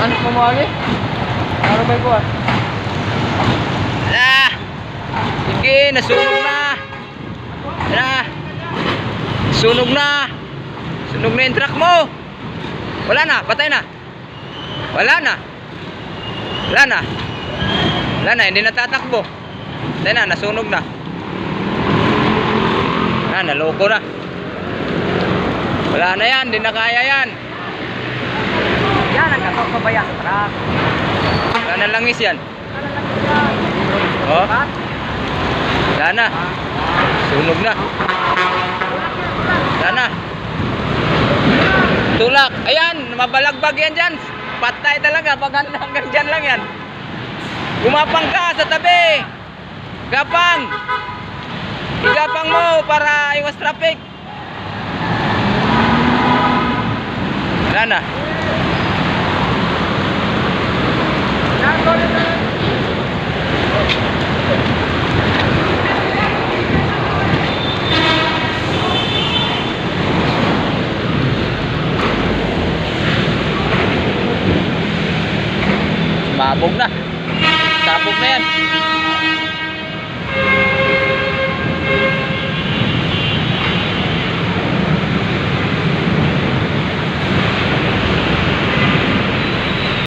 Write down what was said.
Ano mamali? Ano ba ko ah? Ala! Sige, nasunog na. Ala! Sunog na. Sunog na yung truck mo. Wala na, patay na. Wala na. Wala na. Wala na, hindi natatakbo. Patay na, nasunog na. Naloko na. Wala na yan, hindi na kaya yan. Yan ang katok pabaya sa truck. Wala na langis yan. Oh. Wala na. Sunog na. Wala na. Tulak. Ayan, mabalagbag yan dyan. Patay talaga. Pag hanggang dyan lang yan. Gumapang ka sa tabi. Gapang. Igapang mo para iwas traffic. Wala na. Sabog na. Sabog na yan.